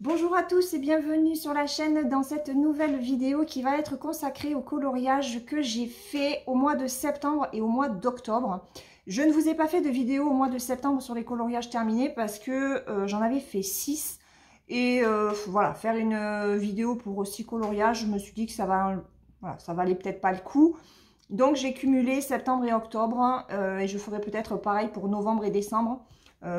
Bonjour à tous et bienvenue sur la chaîne dans cette nouvelle vidéo qui va être consacrée au coloriage que j'ai fait au mois de septembre et au mois d'octobre. Je ne vous ai pas fait de vidéo au mois de septembre sur les coloriages terminés parce que j'en avais fait 6. Et voilà, faire une vidéo pour 6 coloriages, je me suis dit que voilà, ça valait peut-être pas le coup. Donc j'ai cumulé septembre et octobre et je ferai peut-être pareil pour novembre et décembre.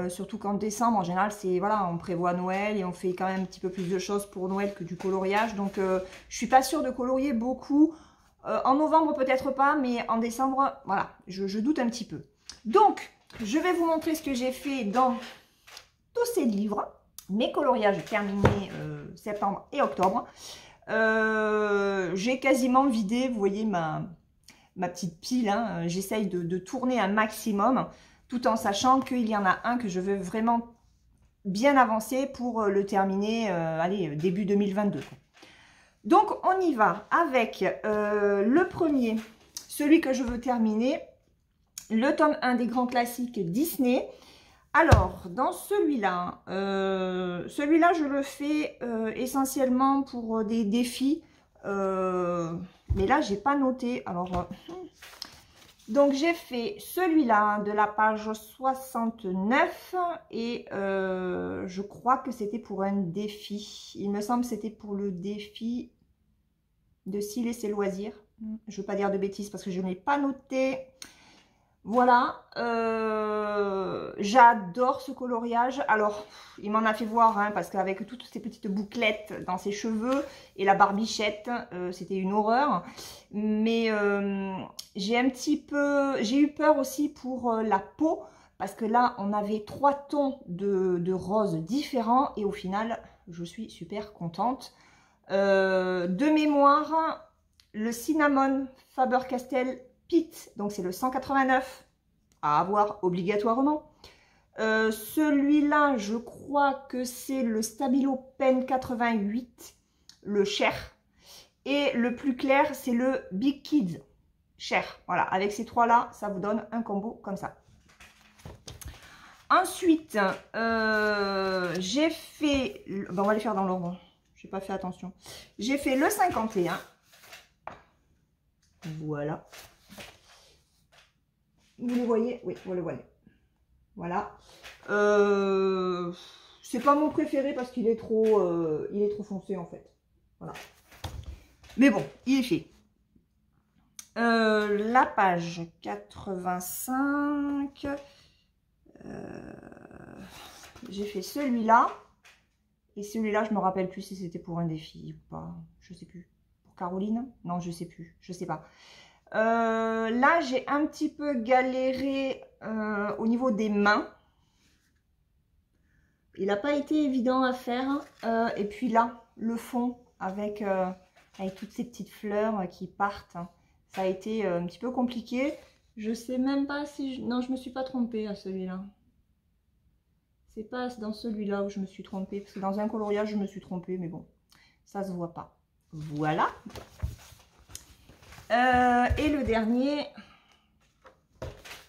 Surtout qu'en décembre, en général, c'est voilà, on prévoit Noël et on fait quand même un petit peu plus de choses pour Noël que du coloriage. Donc, je suis pas sûre de colorier beaucoup. En novembre, peut-être pas, mais en décembre, voilà, je doute un petit peu. Donc, je vais vous montrer ce que j'ai fait dans tous ces livres, mes coloriages terminés septembre et octobre. J'ai quasiment vidé, vous voyez, ma petite pile. Hein. J'essaye de tourner un maximum tout en sachant qu'il y en a un que je veux vraiment bien avancer pour le terminer, allez, début 2022. Donc, on y va avec le premier, celui que je veux terminer, le tome 1 des grands classiques Disney. Alors, dans celui-là, je le fais essentiellement pour des défis, mais là, j'ai pas noté. Alors, donc, j'ai fait celui-là de la page 69 et je crois que c'était pour un défi. Il me semble que c'était pour le défi de S'il et ses loisirs. Je ne veux pas dire de bêtises parce que je n'ai pas noté. Voilà, j'adore ce coloriage. Alors, il m'en a fait voir, hein, parce qu'avec toutes ces petites bouclettes dans ses cheveux et la barbichette, c'était une horreur. Mais j'ai eu peur aussi pour la peau, parce que là, on avait 3 tons de rose différents et au final, je suis super contente. De mémoire, le Cinnamon Faber-Castell Peach, donc c'est le 189 à avoir obligatoirement. Celui-là, je crois que c'est le Stabilo Pen 88, le Cher. Et le plus clair, c'est le Big Kids Cher. Voilà, avec ces trois-là, ça vous donne un combo comme ça. Ensuite, j'ai fait... Ben, on va les faire dans l'ordre. Je n'ai pas fait attention. J'ai fait le 51. Voilà. Vous le voyez? Oui, vous le voyez. Voilà. C'est pas mon préféré parce qu'il est trop foncé en fait. Voilà. Mais bon, il est fait. La page 85. J'ai fait celui-là. Et celui-là, je me rappelle plus si c'était pour un défi ou pas. Je sais plus. Pour Caroline? Non, je sais plus. Je sais pas. Là, j'ai un petit peu galéré au niveau des mains. Il n'a pas été évident à faire. Et puis là, le fond avec toutes ces petites fleurs qui partent. Ça a été un petit peu compliqué. Je sais même pas si... Non, je me suis pas trompée à celui-là. C'est pas dans celui-là où je me suis trompée. Parce que dans un coloriage, je me suis trompée. Mais bon, ça se voit pas. Voilà. Et le dernier,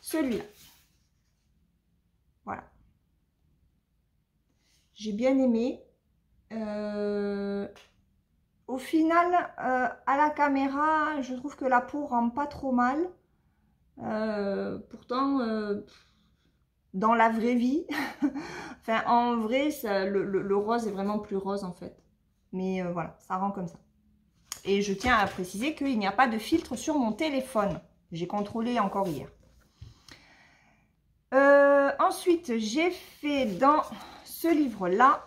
celui-là. Voilà. J'ai bien aimé. Au final, à la caméra, je trouve que la peau rend pas trop mal. Pourtant, dans la vraie vie, enfin en vrai, ça, le rose est vraiment plus rose en fait. Mais voilà, ça rend comme ça. Et je tiens à préciser qu'il n'y a pas de filtre sur mon téléphone. J'ai contrôlé encore hier. Ensuite, j'ai fait dans ce livre-là.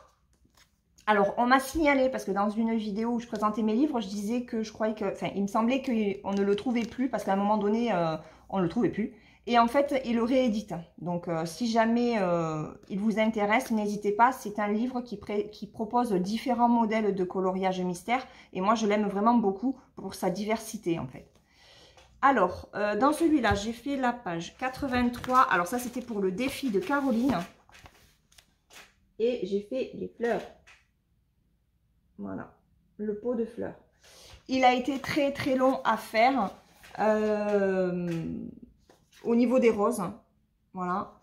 Alors, on m'a signalé, parce que dans une vidéo où je présentais mes livres, je disais que je croyais que... Enfin, il me semblait qu'on ne le trouvait plus, parce qu'à un moment donné, on ne le trouvait plus. Et en fait, il le réédite. Donc, si jamais il vous intéresse, n'hésitez pas. C'est un livre qui propose différents modèles de coloriage mystère. Et moi, je l'aime vraiment beaucoup pour sa diversité, en fait. Alors, dans celui-là, j'ai fait la page 83. Alors, ça, c'était pour le défi de Caroline. Et j'ai fait les fleurs. Voilà, le pot de fleurs. Il a été très, très long à faire au niveau des roses. Voilà.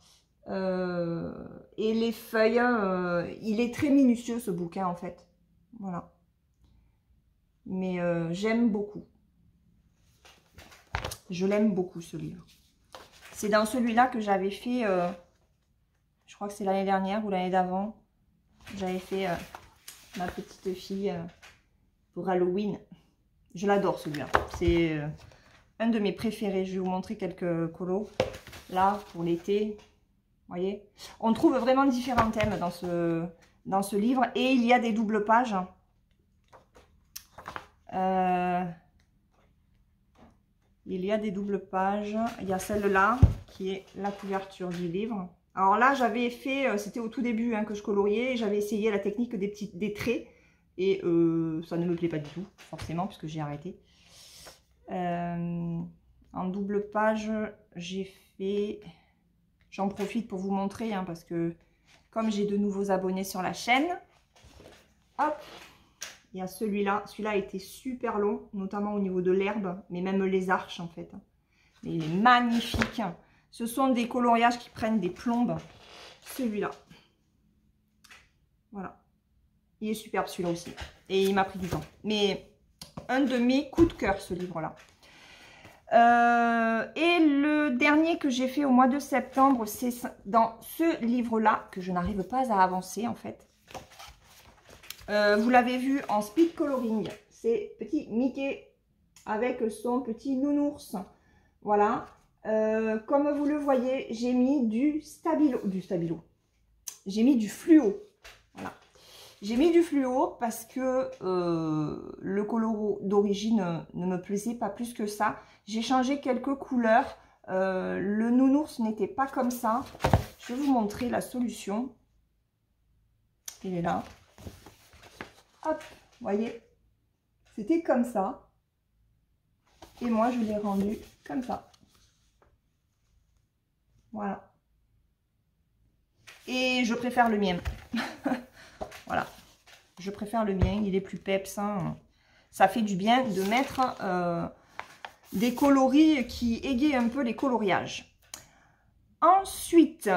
Et les feuilles, il est très minutieux ce bouquin en fait. Voilà. Mais j'aime beaucoup. Je l'aime beaucoup ce livre. C'est dans celui-là que j'avais fait, je crois que c'est l'année dernière ou l'année d'avant, j'avais fait ma petite fille pour Halloween. Je l'adore celui-là. C'est un de mes préférés. Je vais vous montrer quelques colos. Là, pour l'été, vous voyez. On trouve vraiment différents thèmes dans ce livre. Et il y a des doubles pages. Il y a des doubles pages. Il y a celle-là qui est la couverture du livre. Alors là, j'avais fait, c'était au tout début que je coloriais. J'avais essayé la technique des traits. Et ça ne me plaît pas du tout, forcément, puisque j'ai arrêté. En double page, j'ai fait... J'en profite pour vous montrer, parce que comme j'ai de nouveaux abonnés sur la chaîne, hop, il y a celui-là. Celui-là a été super long, notamment au niveau de l'herbe, mais même les arches, en fait. Mais il est magnifique. Ce sont des coloriages qui prennent des plombes. Celui-là. Voilà. Il est superbe celui-là aussi. Et il m'a pris du temps. Mais un de mes coups de cœur, ce livre-là. Et le dernier que j'ai fait au mois de septembre, c'est dans ce livre-là que je n'arrive pas à avancer en fait. Vous l'avez vu en speed coloring. C'est petit Mickey avec son petit nounours. Voilà. Comme vous le voyez, j'ai mis du stabilo. J'ai mis du fluo. Voilà. J'ai mis du fluo parce que le coloro d'origine ne me plaisait pas plus que ça. J'ai changé quelques couleurs. Le nounours n'était pas comme ça. Je vais vous montrer la solution. Il est là. Hop, vous voyez. C'était comme ça. Et moi, je l'ai rendu comme ça. Voilà. Et je préfère le mien. Voilà, je préfère le mien, il est plus peps. Ça fait du bien de mettre des coloris qui égayent un peu les coloriages. Ensuite,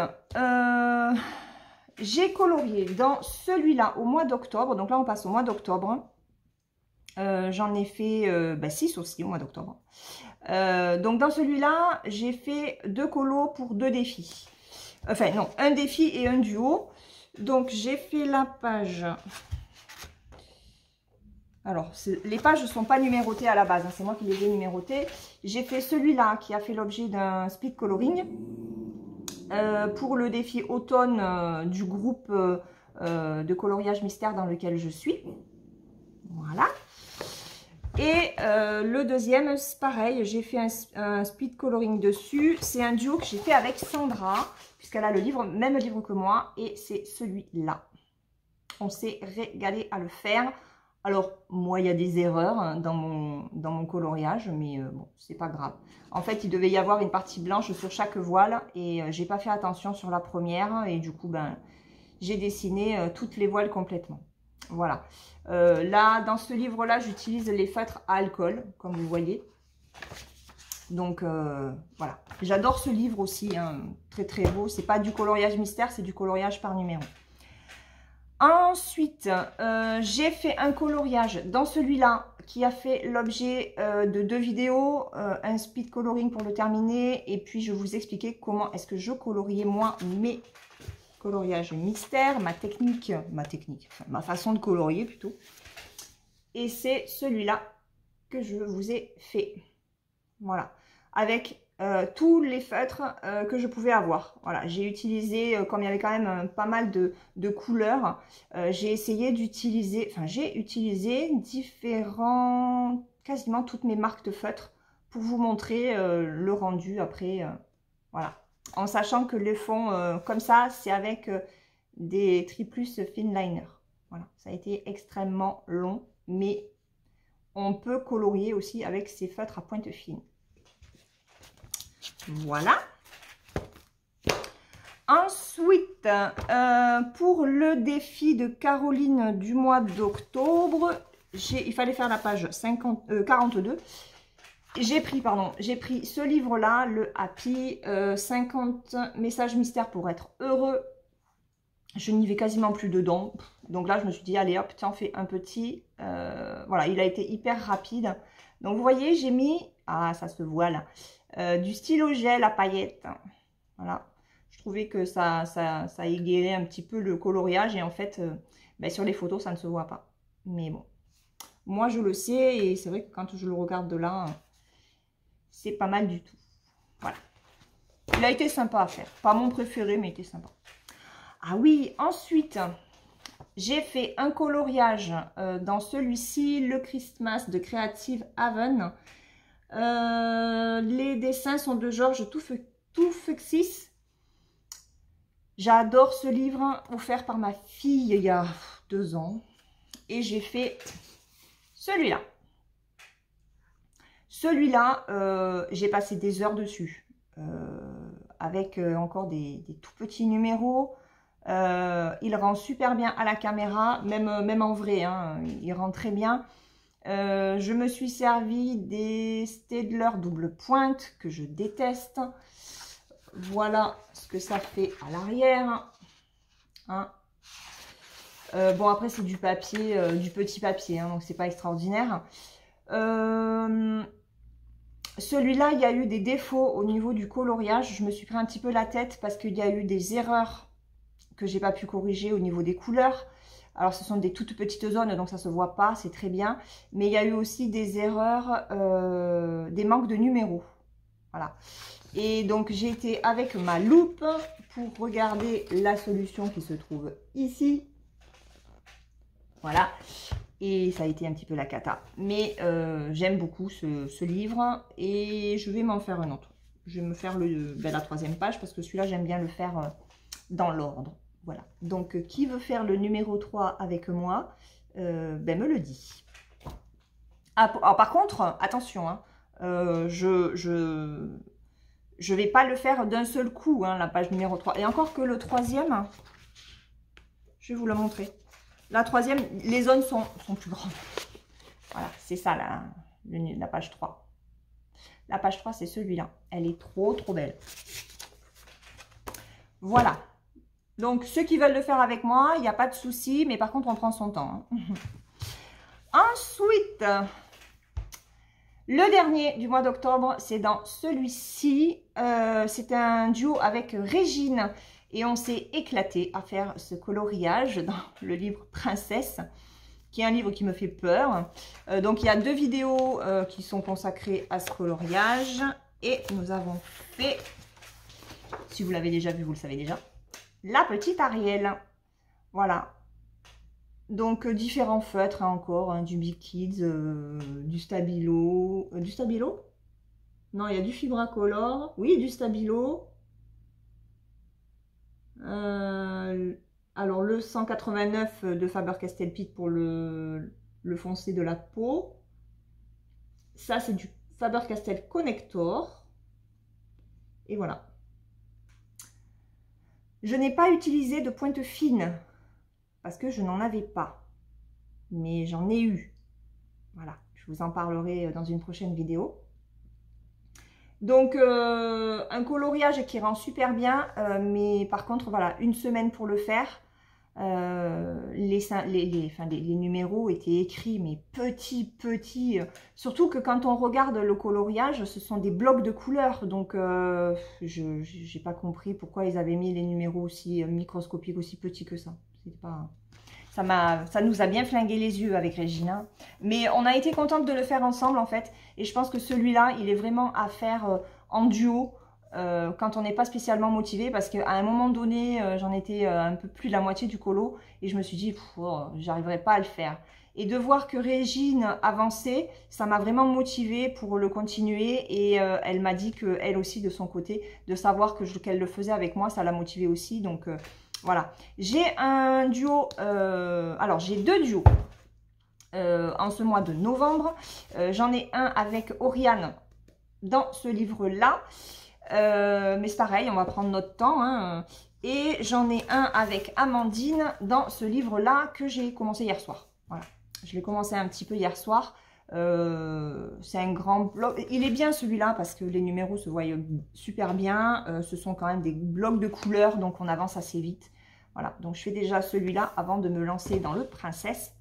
j'ai colorié dans celui-là au mois d'octobre. Donc là, on passe au mois d'octobre. J'en ai fait 6 aussi au mois d'octobre. Donc dans celui-là, j'ai fait 2 colos pour 2 défis. Enfin non, un défi et un duo. Donc, j'ai fait la page. Alors, les pages ne sont pas numérotées à la base. C'est moi qui les ai numérotées. J'ai fait celui-là qui a fait l'objet d'un speed coloring. Pour le défi automne du groupe de coloriage mystère dans lequel je suis. Voilà. Et le deuxième, c'est pareil. J'ai fait un speed coloring dessus. C'est un duo que j'ai fait avec Sandra. Puisqu'elle a le livre, même livre que moi, et c'est celui-là. On s'est régalé à le faire. Alors, moi, il y a des erreurs dans mon coloriage, mais bon, c'est pas grave. En fait, il devait y avoir une partie blanche sur chaque voile, et j'ai pas fait attention sur la première, et du coup, j'ai dessiné toutes les voiles complètement. Voilà. Là, dans ce livre-là, j'utilise les feutres à alcool, comme vous voyez. Donc, voilà. J'adore ce livre aussi, très très beau. C'est pas du coloriage mystère, c'est du coloriage par numéro. Ensuite, j'ai fait un coloriage dans celui-là qui a fait l'objet de 2 vidéos. Un speed coloring pour le terminer. Et puis, je vais vous expliquer comment est-ce que je coloriais moi mes coloriages mystères, ma façon de colorier plutôt. Et c'est celui-là que je vous ai fait. Voilà. Avec tous les feutres que je pouvais avoir. Voilà, j'ai utilisé, comme il y avait quand même pas mal de couleurs, j'ai essayé d'utiliser, enfin j'ai utilisé différents, quasiment toutes mes marques de feutres pour vous montrer le rendu après, voilà. En sachant que le fond, comme ça, c'est avec des Triplus Finliner. Voilà, ça a été extrêmement long, mais on peut colorier aussi avec ces feutres à pointe fine. Voilà. Ensuite, pour le défi de Caroline du mois d'octobre, il fallait faire la page 42. j'ai pris ce livre-là, le Happy, 50 messages mystères pour être heureux. Je n'y vais quasiment plus dedans. Donc là, je me suis dit, allez hop, t'en fais un petit. Voilà, il a été hyper rapide. Donc vous voyez, j'ai mis, ah ça se voit là, du stylo gel à paillettes. Voilà, je trouvais que ça égayerait un petit peu le coloriage. Et en fait, ben, sur les photos, ça ne se voit pas. Mais bon, moi je le sais et c'est vrai que quand je le regarde de là, c'est pas mal du tout. Voilà, il a été sympa à faire. Pas mon préféré, mais il était sympa. Ah oui, ensuite, j'ai fait un coloriage dans celui-ci, le Christmas de Creative Haven. Les dessins sont de Georges Toufuxis. J'adore ce livre, offert par ma fille il y a 2 ans. Et j'ai fait celui-là. Celui-là, j'ai passé des heures dessus. Avec encore des tout petits numéros. Il rend super bien à la caméra, même en vrai, hein, il rend très bien. Je me suis servi des Staedtler double pointe que je déteste. Voilà ce que ça fait à l'arrière. Hein. Bon, après c'est du papier, du petit papier, hein, donc c'est pas extraordinaire. Celui-là, il y a eu des défauts au niveau du coloriage. Je me suis pris un petit peu la tête parce qu'il y a eu des erreurs que j'ai pas pu corriger au niveau des couleurs. Alors ce sont des toutes petites zones, donc ça se voit pas, c'est très bien. Mais il y a eu aussi des erreurs, des manques de numéros. Voilà. Et donc j'ai été avec ma loupe pour regarder la solution qui se trouve ici. Voilà. Et ça a été un petit peu la cata. Mais j'aime beaucoup ce livre et je vais m'en faire un autre. Je vais me faire la 3e page parce que celui-là j'aime bien le faire dans l'ordre. Voilà, donc qui veut faire le numéro 3 avec moi, ben me le dit. Ah, alors, par contre, attention, hein, je vais pas le faire d'un seul coup, hein, la page numéro 3. Et encore que le 3e, je vais vous le montrer. La 3e, les zones sont plus grandes. Voilà, c'est ça la page 3. La page 3, c'est celui-là. Elle est trop belle. Voilà. Donc, ceux qui veulent le faire avec moi, il n'y a pas de souci, mais par contre, on prend son temps. Hein. Ensuite, le dernier du mois d'octobre, c'est dans celui-ci. C'est un duo avec Régine et on s'est éclaté à faire ce coloriage dans le livre Princesse, qui est un livre qui me fait peur. Donc, il y a 2 vidéos qui sont consacrées à ce coloriage et nous avons fait, si vous l'avez déjà vu, vous le savez déjà, la petite Ariel. Voilà. Donc, différents feutres, hein, encore, hein, du Big Kids, du Stabilo. Du Stabilo? Non, il y a du Fibracolor. Oui, du Stabilo. Alors, le 189 de Faber-Castell Pitt pour le foncé de la peau. Ça, c'est du Faber-Castell Connector. Et voilà. Je n'ai pas utilisé de pointe fine parce que je n'en avais pas, mais j'en ai eu. Voilà, je vous en parlerai dans une prochaine vidéo. Donc, un coloriage qui rend super bien, mais par contre, voilà, 1 semaine pour le faire. Les numéros étaient écrits, mais petits. Surtout que quand on regarde le coloriage, ce sont des blocs de couleurs. Donc, je n'ai pas compris pourquoi ils avaient mis les numéros aussi microscopiques, aussi petits que ça. Ça nous a bien flingué les yeux avec Régina. Mais on a été contente de le faire ensemble, en fait. Et je pense que celui-là, il est vraiment à faire en duo. Quand on n'est pas spécialement motivé, parce qu'à un moment donné, j'en étais un peu plus de la moitié du colo et je me suis dit, j'arriverai pas à le faire. Et de voir que Régine avançait, ça m'a vraiment motivée pour le continuer et elle m'a dit qu'elle aussi de son côté, de savoir qu'elle le faisait avec moi, ça l'a motivée aussi. Donc voilà, j'ai un duo, alors j'ai 2 duos en ce mois de novembre. J'en ai un avec Oriane dans ce livre-là. Mais c'est pareil, on va prendre notre temps. Hein. Et j'en ai un avec Amandine dans ce livre-là que j'ai commencé hier soir. Voilà, je l'ai commencé un petit peu hier soir. C'est un grand bloc. Il est bien celui-là parce que les numéros se voient super bien. Ce sont quand même des blocs de couleurs, donc on avance assez vite. Voilà, donc je fais déjà celui-là avant de me lancer dans le Princesse.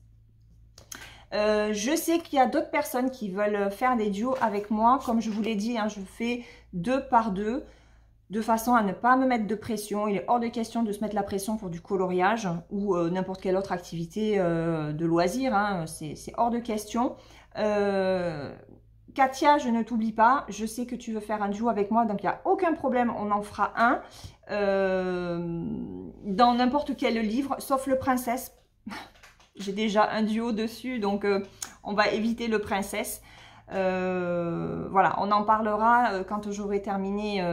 Je sais qu'il y a d'autres personnes qui veulent faire des duos avec moi. Comme je vous l'ai dit, hein, je fais 2 par 2 de façon à ne pas me mettre de pression. Il est hors de question de se mettre la pression pour du coloriage ou n'importe quelle autre activité de loisir. Hein, c'est hors de question. Katia, je ne t'oublie pas. Je sais que tu veux faire un duo avec moi, donc il n'y a aucun problème. On en fera un dans n'importe quel livre, sauf le Princesse. J'ai déjà un duo dessus, donc on va éviter le Princesse. Voilà, on en parlera quand j'aurai terminé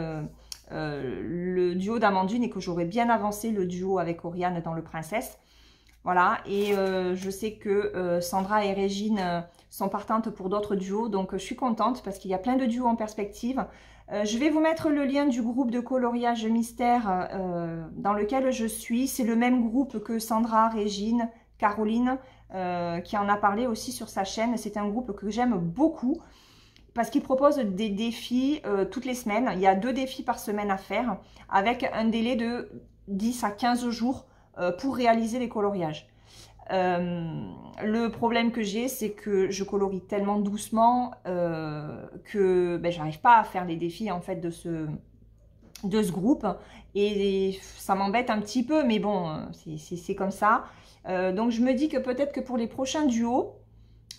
le duo d'Amandine et que j'aurai bien avancé le duo avec Oriane dans le Princesse. Voilà, et je sais que Sandra et Régine sont partantes pour d'autres duos, donc je suis contente parce qu'il y a plein de duos en perspective. Je vais vous mettre le lien du groupe de coloriage mystère dans lequel je suis. C'est le même groupe que Sandra, Régine, Caroline, qui en a parlé aussi sur sa chaîne. C'est un groupe que j'aime beaucoup parce qu'il propose des défis toutes les semaines. Il y a 2 défis par semaine à faire avec un délai de 10 à 15 jours pour réaliser les coloriages. Le problème que j'ai, c'est que je colorie tellement doucement que ben, j'arrive pas à faire les défis en fait de ce groupe et ça m'embête un petit peu, mais bon, c'est comme ça. Donc je me dis que peut-être que pour les prochains duos,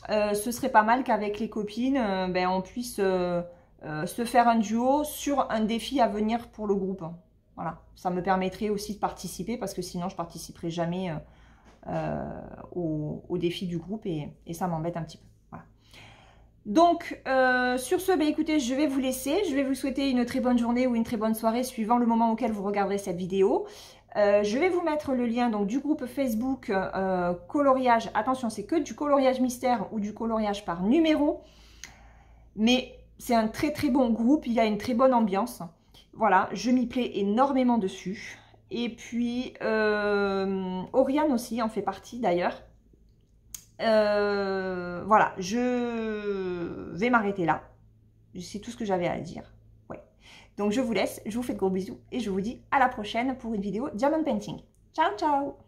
ce serait pas mal qu'avec les copines, ben, on puisse se faire un duo sur un défi à venir pour le groupe. Voilà, ça me permettrait aussi de participer parce que sinon je participerai jamais au défi du groupe et ça m'embête un petit peu. Voilà. Donc, sur ce, ben, écoutez, je vais vous laisser. Je vais vous souhaiter une très bonne journée ou une très bonne soirée suivant le moment auquel vous regarderez cette vidéo. Je vais vous mettre le lien donc, du groupe Facebook coloriage. Attention, c'est que du coloriage mystère ou du coloriage par numéro. Mais c'est un très très bon groupe. Il a une très bonne ambiance. Voilà, je m'y plais énormément dessus. Et puis, Oriane aussi en fait partie d'ailleurs. Voilà, je vais m'arrêter là. C'est tout ce que j'avais à dire. Ouais. Donc, je vous laisse. Je vous fais de gros bisous. Et je vous dis à la prochaine pour une vidéo Diamond Painting. Ciao, ciao!